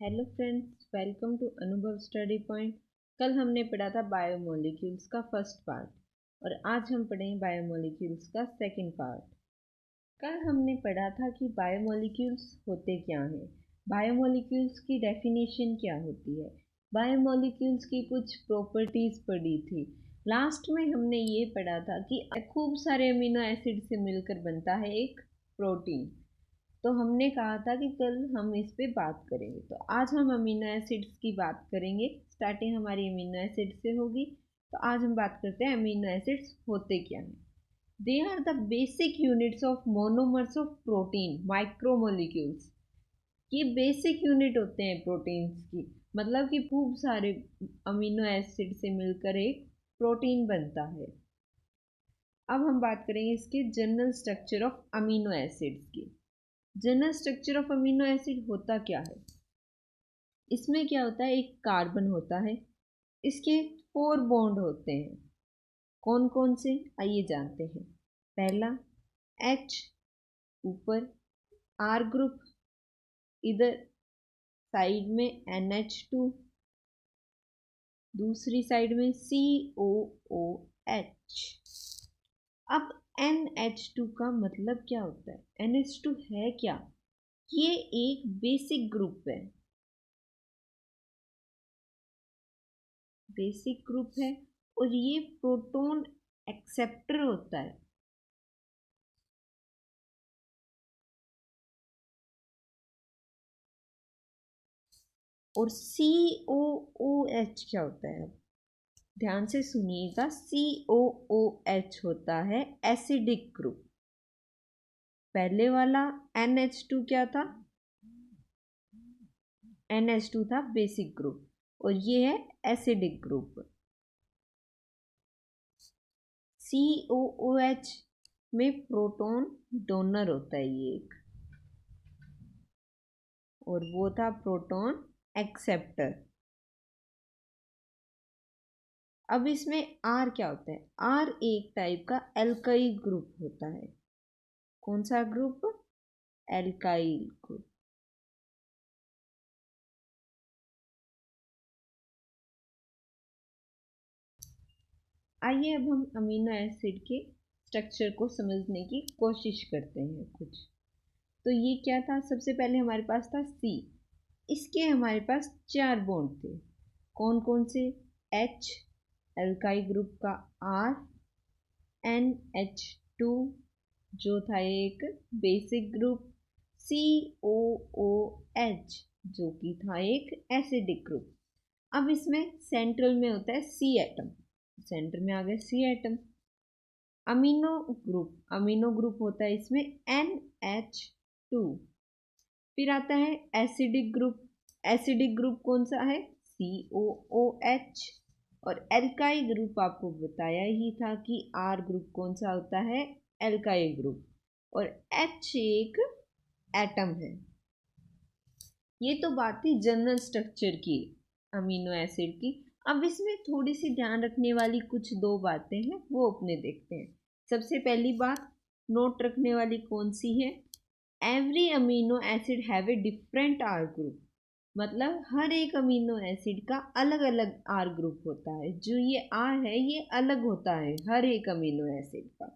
Hello friends, welcome to अनुभव study point. कल हमने पढ़ा था बायोमोलिक्यूल्स का फर्स्ट पार्ट और आज हम पढ़ेंगे बायोमोलिक्यूल्स का सेकंड पार्ट। कल हमने पढ़ा था कि बायोमोलिक्यूल्स होते क्या हैं, बायोमोलिक्यूल्स की डेफिनेशन क्या होती है, बायोमोलिक्यूल्स की कुछ प्रॉपर्टीज पढ़ी थी। लास्ट में हमने ये पढ़ा था कि खूब सारे अमीनो एसिड से मिलकर बनता है एक प्रोटीन। तो हमने कहा था कि कल हम इस पे बात करेंगे, तो आज हम अमीनो एसिड्स की बात करेंगे। स्टार्टिंग हमारी अमीनो एसिड से होगी। तो आज हम बात करते हैं अमीनो एसिड्स होते क्या हैं। They are the basic units of monomers of protein micromolecules. ये बेसिक यूनिट होते हैं प्रोटीन्स की, मतलब कि खूब सारे अमीनो एसिड से मिलकर एक प्रोटीन बनता है। अब हम बात करेंगे इसके general structure of amino acids की। General structure of amino acid होता क्या है? इसमें क्या होता है, एक कार्बन होता है, इसके 4 बॉन्ड होते हैं। कौन कौन से, आइए जानते हैं। पहला H ऊपर, R ग्रुप, इधर साइड में NH2, दूसरी साइड में COOH। अब NH2 का मतलब क्या होता है? NH2 है क्या? ये एक बेसिक ग्रुप है, बेसिक ग्रुप है और ये प्रोटॉन एक्सेप्टर होता है। और COOH क्या होता है? ध्यान से सुनिएगा, COOH होता है एसिडिक ग्रुप। पहले वाला NH2 क्या था? NH2 था बेसिक ग्रुप और ये है एसिडिक ग्रुप। COOH में प्रोटॉन डोनर होता है ये एक, और वो था प्रोटॉन एक्सेप्टर। अब इसमें R क्या होता है? R एक टाइप का एल्काइल ग्रुप होता है। कौन सा ग्रुप? Alkyl group. आइए अब हम अमीनो एसिड के स्ट्रक्चर को समझने की कोशिश करते हैं कुछ। तो ये क्या था? सबसे पहले हमारे पास था C। इसके हमारे पास 4 बॉन्ड थे। कौन कौन से? H एल्काइल ग्रुप का, R, NH2 जो था एक बेसिक ग्रुप, COOH जो कि था एक एसिडिक ग्रुप। अब इसमें सेंट्रल में होता है C एटम, सेंटर में आ गया C एटम। अमीनो ग्रुप होता है इसमें NH2। फिर आता है एसिडिक ग्रुप। एसिडिक ग्रुप कौन सा है? COOH। और एल्काइल ग्रुप आपको बताया ही था कि R ग्रुप कौन सा होता है? Alkyl group. और H एक एटम है। ये तो बात थी जनरल स्ट्रक्चर की अमीनो एसिड की। अब इसमें थोड़ी सी ध्यान रखने वाली कुछ 2 बातें हैं, वो अपने देखते हैं। सबसे पहली बात नोट रखने वाली कौन सी है? Every amino acid have a different R group. मतलब हर एक अमीनो एसिड का अलग अलग आर ग्रुप होता है। जो ये आर है ये अलग होता है हर एक अमीनो एसिड का।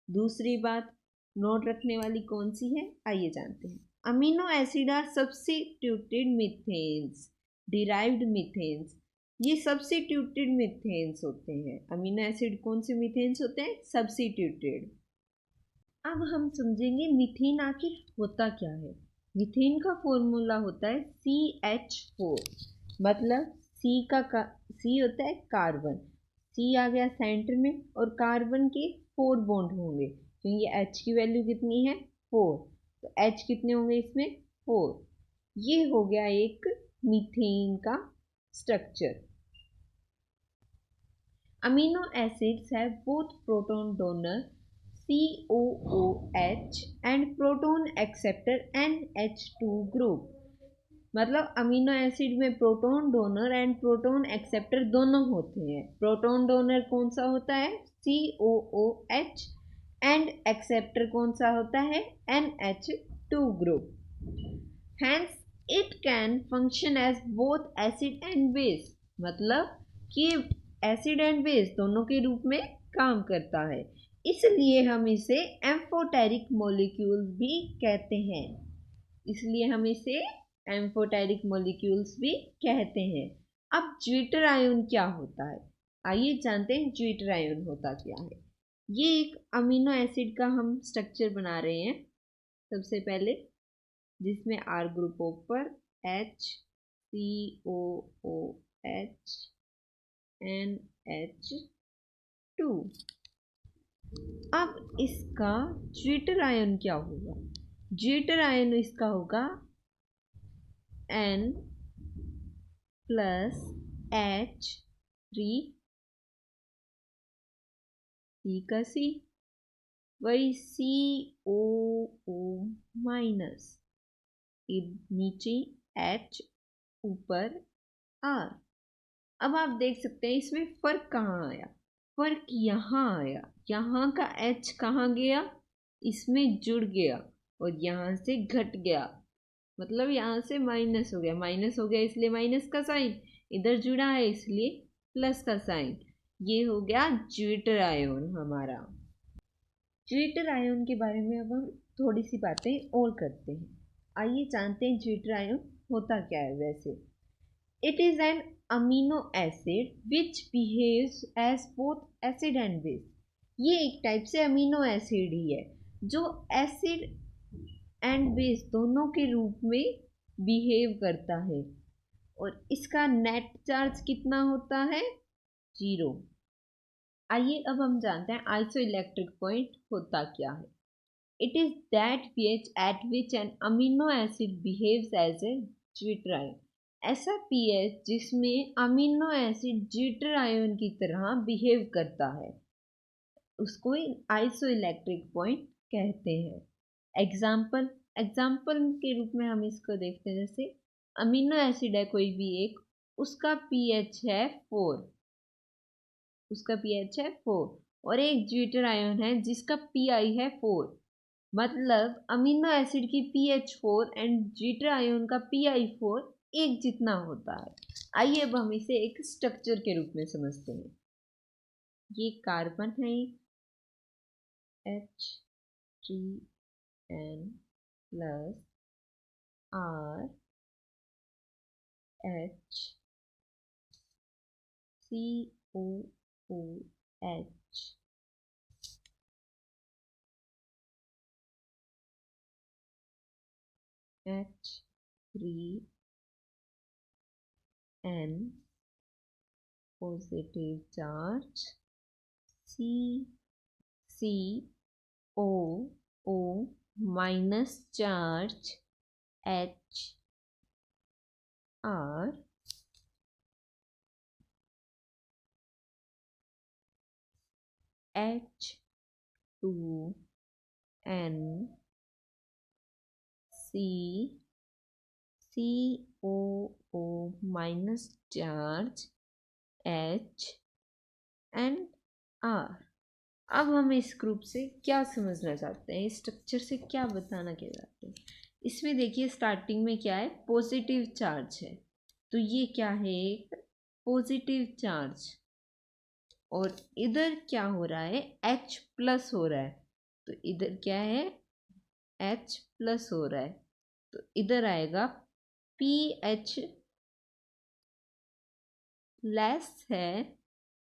दूसरी बात नोट रखने वाली कौन सी है, आइए जानते हैं। Amino acid are substituted methanes, derived methanes. ये सब्स्टिट्यूटेड मीथेन्स होते हैं। अमीनो एसिड कौन से मीथेन्स होते हैं? सब्स्टिट्यूटेड। अब हम समझेंगे मीथेन आखिर होता क्या है। मीथेन का फॉर्मूला होता है CH4। मतलब C होता है कार्बन। C आ गया सेंटर में और कार्बन के 4 बॉन्ड होंगे क्योंकि H की वैल्यू कितनी है? 4। तो H कितने होंगे इसमें? 4। ये हो गया एक मीथेन का structure. Amino acids have both proton donor COOH and proton acceptor NH2 group। मतलब अमीनो एसिड में proton donor and proton acceptor दोनों होते हैं। प्रोटॉन डोनर कौन सा होता है? COOH। एंड एक्सेप्टर कौन सा होता है? NH2 group. Hence it can function as both acid and base, मतलब कि एसिड एंड बेस दोनों के रूप में काम करता है, इसलिए हम इसे एम्फोटेरिक मॉलिक्यूल्स भी कहते हैं। इसलिए हम इसे एम्फोटेरिक मॉलिक्यूल्स भी कहते हैं। अब ज्विटर आयन क्या होता है, आइए जानते हैं ज्विटर आयन होता क्या है। ये एक अमीनो एसिड का हम स्ट्रक्चर बना रहे हैं सबसे पहले, जिसमें आर ग्रुपों पर HCOOH NH2। अब इसका ज्विटर आयन क्या होगा, ज्विटर आयन इसका होगा N + H3 C का C, वही COO-, नीचे H ऊपर R। अब आप देख सकते हैं इसमें फर्क कहाँ आया, फर्क यहाँ आया, यहाँ का H कहाँ गया, इसमें जुड़ गया और यहाँ से घट गया, मतलब यहाँ से माइनस हो गया, माइनस हो गया इसलिए माइनस का साइन, इधर जुड़ा है इसलिए प्लस का साइन। ये हो गया ज्विटर आयन हमारा। ज्विटर आयन के बारे में अब हम थोड़ी सी बातें और करते हैं। आइए जानते हैं ज्विटर आयन होता क्या है। वैसे it is an amino acid which behaves as both acid and base. ये एक टाइप से अमीनो एसिड ही है जो एसिड एंड बेस दोनों के रूप में बिहेव करता है, और इसका नेट चार्ज कितना होता है, 0। आइए अब हम जानते हैं आइसोइलेक्ट्रिक पॉइंट होता क्या है। It is that pH at which an amino acid behaves as a zwitter ion. ऐसा pH जिसमें अमीनो एसिड ज्विटर आयन की तरह बिहेव करता है, उसको आइसोइलेक्ट्रिक पॉइंट कहते हैं। एग्जाम्पल के रूप में हम इसको देखते हैं, जैसे अमीनो एसिड है कोई भी एक, उसका pH है 4, उसका pH है 4, और एक ज्विटर आयन है जिसका pi है 4, मतलब अमीनो एसिड की pH 4 एंड ज्विटर आयन का pi 4 एक जितना होता है। आइए अब हम इसे एक स्ट्रक्चर के रूप में समझते हैं। ये कार्बन है H3N + R H COOH H3N positive charge, CCOO- charge, HR H2N CCOO- charge, H and R। अब हम इस ग्रुप से क्या समझना चाहते हैं, इस स्ट्रक्चर से क्या बताना क्या चाहते हैं। इसमें देखिए स्टार्टिंग में क्या है, पॉजिटिव चार्ज है, तो ये क्या है, एक पॉजिटिव चार्ज, और इधर क्या हो रहा है, H+ हो रहा है, तो इधर क्या है, H+ हो रहा है, तो इधर आएगा pH लेस है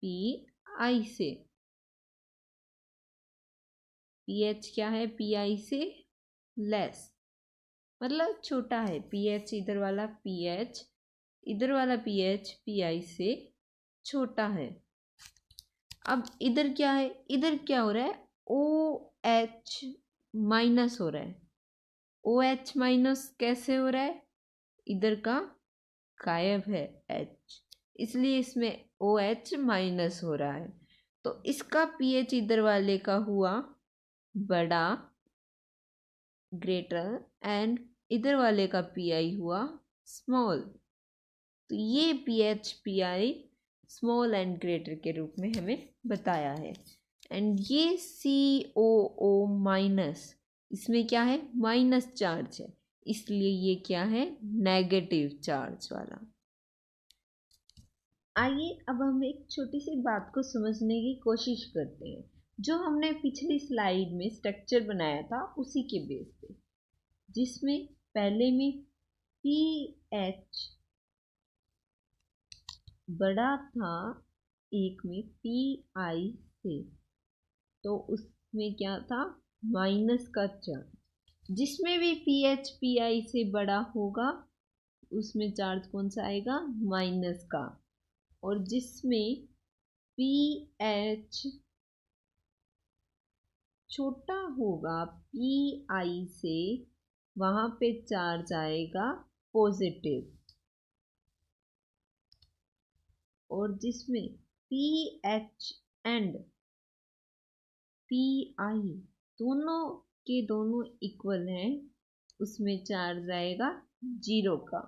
pi से, pH क्या है, pi से लेस, मतलब छोटा है। pH इधर वाला pH, इधर वाला pH pi से छोटा है। अब इधर क्या है, इधर क्या हो रहा है, OH- हो रहा है। OH- कैसे हो रहा है, इधर का गायब है H, इसलिए इसमें OH- हो रहा है, तो इसका pH इधर वाले का हुआ बड़ा, ग्रेटर, एंड इधर वाले का pi हुआ स्मॉल, तो ये pH pi small and greater के रूप में हमें बताया है। एंड ये COO-, इसमें क्या है, माइनस चार्ज है, इसलिए ये क्या है, नेगेटिव चार्ज वाला। आइए अब हम एक छोटी सी बात को समझने की कोशिश करते हैं। जो हमने पिछली स्लाइड में स्ट्रक्चर बनाया था उसी के बेस पे, जिसमें पहले में pH बड़ा था एक में PI से, तो उसमें क्या था, माइनस का चार्ज। जिसमें भी pH PI से बड़ा होगा उसमें चार्ज कौन सा आएगा, माइनस का। और जिसमें pH छोटा होगा PI से, वहां पे चार्ज आएगा पॉजिटिव। और जिसमें pH एंड PI दोनों के दोनों इक्वल हैं, उसमें चार्ज आएगा 0 का।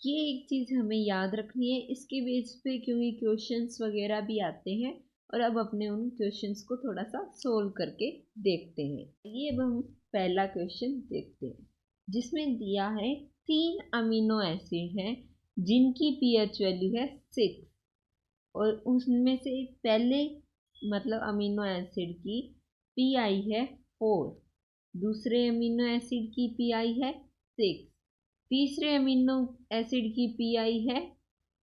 ये एक चीज़ हमें याद रखनी है इसके बेस पे, क्योंकि क्वेश्चंस वगैरह भी आते हैं। और अब अपने उन क्वेश्चंस को थोड़ा सा सोल्व करके देखते हैं। ये अब हम पहला क्वेश्चन देखते हैं, जिसमें दिया है 3 अमीनो एसिड हैं जिनकी pH वैल्यू है 6, और उसमें से पहले मतलब अमीनो एसिड की PI है 4, दूसरे अमीनो एसिड की PI है 6, तीसरे अमीनो एसिड की PI है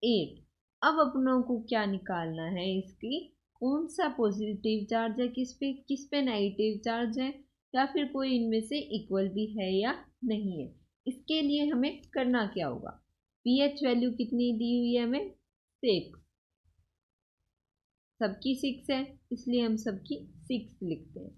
8। अब अपनों को क्या निकालना है, इसकी कौन सा पॉजिटिव चार्ज है, किस पे नेगेटिव चार्ज है, या फिर कोई इनमें से इक्वल भी है या नहीं है। इसके लिए हमें करना क्या होगा, pH वैल्यू कितनी दी हुई है हमें, 6, सबकी 6 है इसलिए हम सबकी 6 लिखते हैं।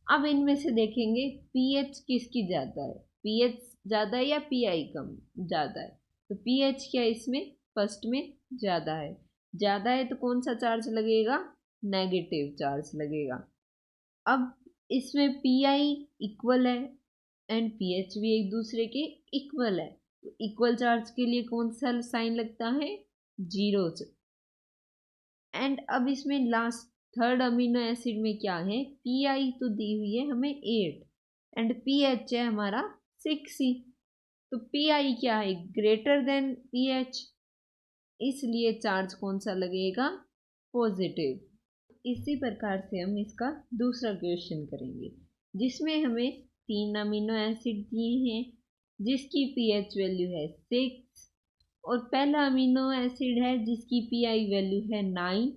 अब इनमें से देखेंगे pH किसकी ज़्यादा है, pH ज़्यादा है या PI कम ज़्यादा है। तो pH क्या है इसमें, फर्स्ट में ज़्यादा है। ज़्यादा है तो कौन सा चार्ज लगेगा, नेगेटिव चार्ज लगेगा। अब इसमें PI इक्वल है एंड pH भी एक दूसरे के इक्वल है, तो इक्वल चार्ज के लिए कौन सा साइन लगता है, 0। एंड अब इसमें लास्ट थर्ड अमीनो एसिड में क्या है, PI तो दी हुई है हमें 8 एंड pH है हमारा 6 ही। तो PI क्या है, ग्रेटर देन pH, इसलिए चार्ज कौन सा लगेगा, पॉजिटिव। इसी प्रकार से हम इसका दूसरा क्वेश्चन करेंगे, जिसमें हमें 3 अमीनो एसिड दिए हैं जिसकी pH वैल्यू है 6, और पहला अमीनो एसिड है जिसकी PI वैल्यू है 9,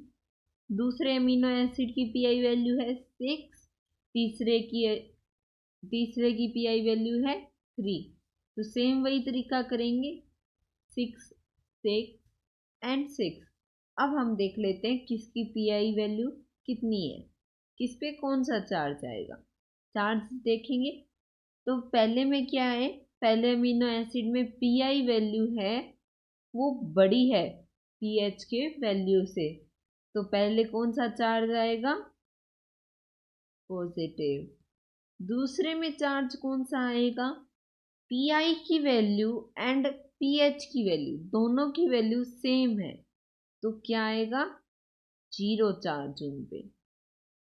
दूसरे अमीनो एसिड की PI वैल्यू है 6, तीसरे की PI वैल्यू है 3। तो सेम वही तरीका करेंगे, 6 6 एंड 6। अब हम देख लेते हैं किसकी PI वैल्यू कितनी है, किस पे कौन सा चार्ज आएगा। चार्ज देखेंगे तो पहले में क्या है, पहले अमीनो एसिड में PI वैल्यू है वो बड़ी है pH के वैल्यू से, तो पहले कौन सा चार्ज आएगा, पॉजिटिव। दूसरे में चार्ज कौन सा आएगा, PI की वैल्यू एंड pH की वैल्यू दोनों की वैल्यू सेम है, तो क्या आएगा, 0 चार्ज उन पे।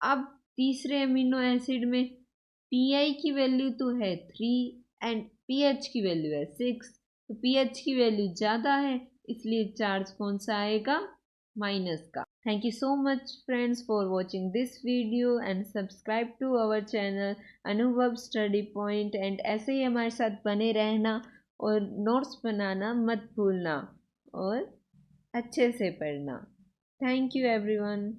अब तीसरे अमीनो एसिड में PI की वैल्यू तो है 3 एंड pH की वैल्यू है 6, तो pH की वैल्यू ज़्यादा है इसलिए चार्ज कौन सा आएगा, माइनस का। Thank you so much friends for watching this video and subscribe to our channel Anubhav study point. And ऐसे ही हमारे साथ बने रहना और नोट्स बनाना मत भूलना और अच्छे से पढ़ना। Thank you everyone.